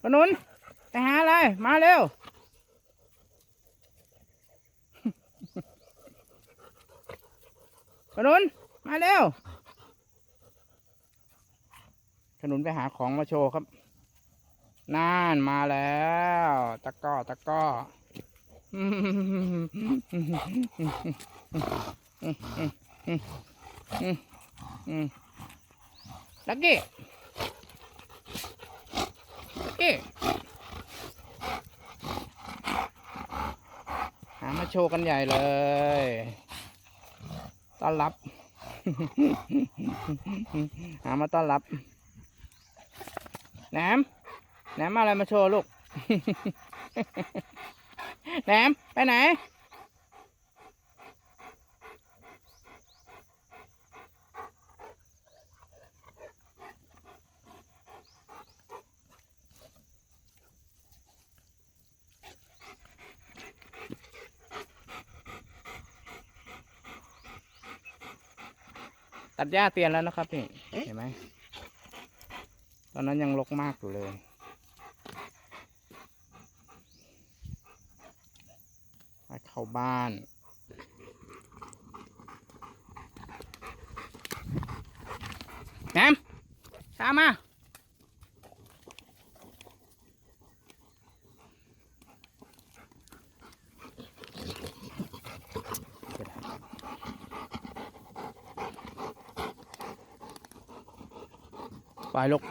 ขนุนไปหาอะไรมาเร็วขนุนมาเร็วขนุนไปหาของมาโชว์ครับน่านมาแล้วตะก้อตะก้อลักกี้ลักกี้หามาโชว์กันใหญ่เลยต้อนรับหามาต้อนรับแหนมมาอะไรมาโชว์ลูกแหนมไปไหนตัดหญ้าเตียนแล้วนะครับนี่เห็นไหมตอนนั้นยังรกมากอยู่เลยไปเข้าบ้านแหนมตามมาไปลูก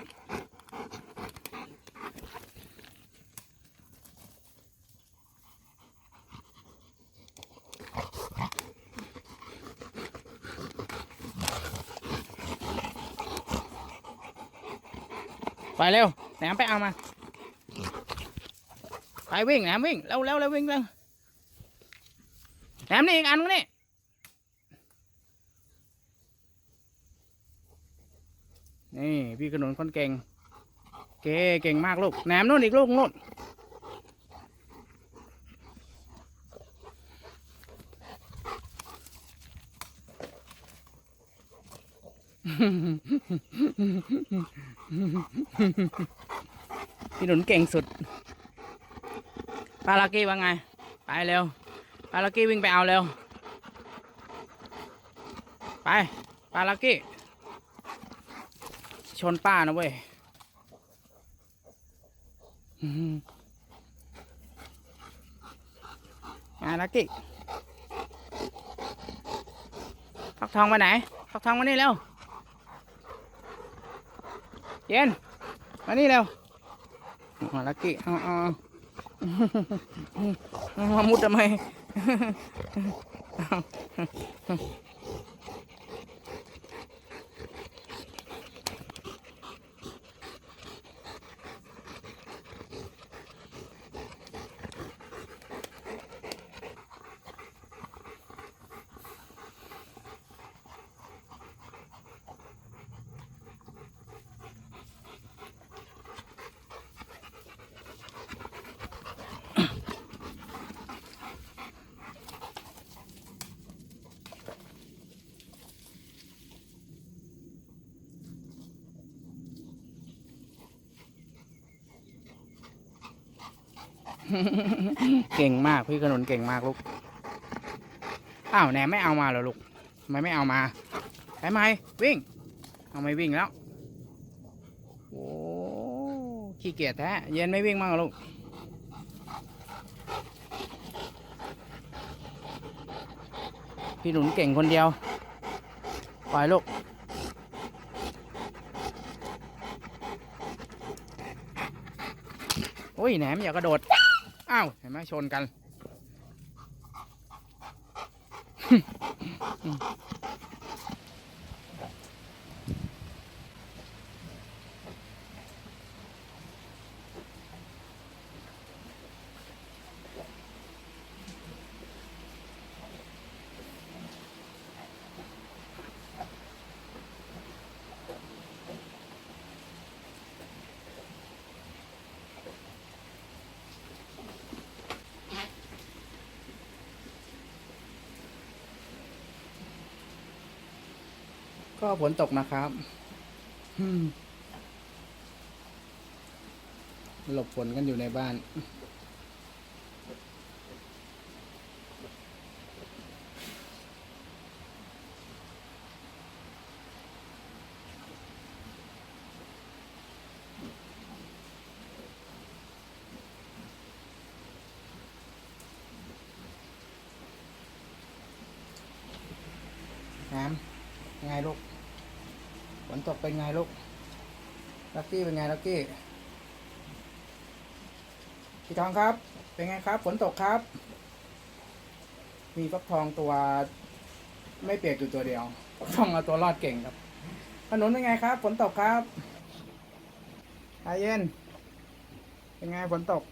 ไปเร็วแหนมไปเอามาไปวิ่งแหนมวิ่งเร็ววิ่งเร็วแหนมนี่อีกอันนึงนี่นี่พี่ขนุนคนเก่งเก่งมากลูกแหนมนู่นอีกลูกนู่นพี่หนุนเก่งสุดปาลากี้ว่าไงไปเร็วปาลากี้วิ่งไปเอาเร็วไปปาลากี้ชนป้านะเว้ยลากี้ฟักทองไปไหนฟักทองมานี่เร็วเย็นมานี่เร็วลักกี้มามุดทำไมเก่งมากพี่ขนุนเก่งมากลูกอ้าวแหนมไม่เอามาเหรอลูกทำไมไม่เอามาไปไหมวิ่งเอาไม่วิ่งแล้วโอ้ขี้เกียจแท้เย็นไม่วิ่งมั่งลูกพี่หนุนเก่งคนเดียวปล่อยลูกโอ้ยแหนมอย่ากระโดดอ้าวเห็นไหมชนกันก็ฝนตกนะครับ หลบฝนกันอยู่ในบ้านน้ำไงลูกฝนตกเป็นไงลูกลักกี้เป็นไงลักกี้พี่ทองครับเป็นไงครับฝนตกครับมีฟักทองตัวไม่เปียกอยู่ตัวเดียวฟักทองเอาตัวรอดเก่งครับถนนเป็นไงครับฝนตกครับอาเย็นเป็นไงฝนตก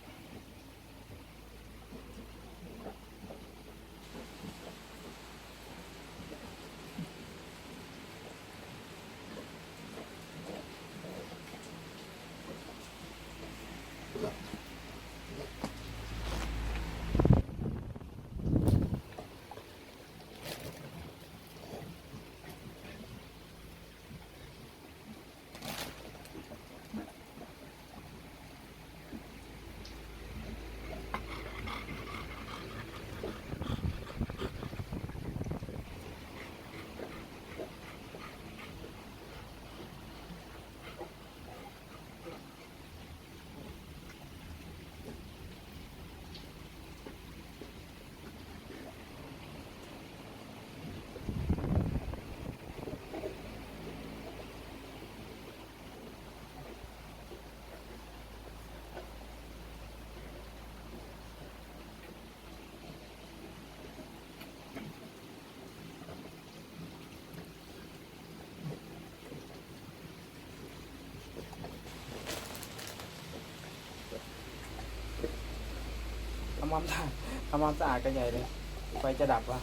ทำความสะอาดกันใหญ่เลยไฟจะดับวะ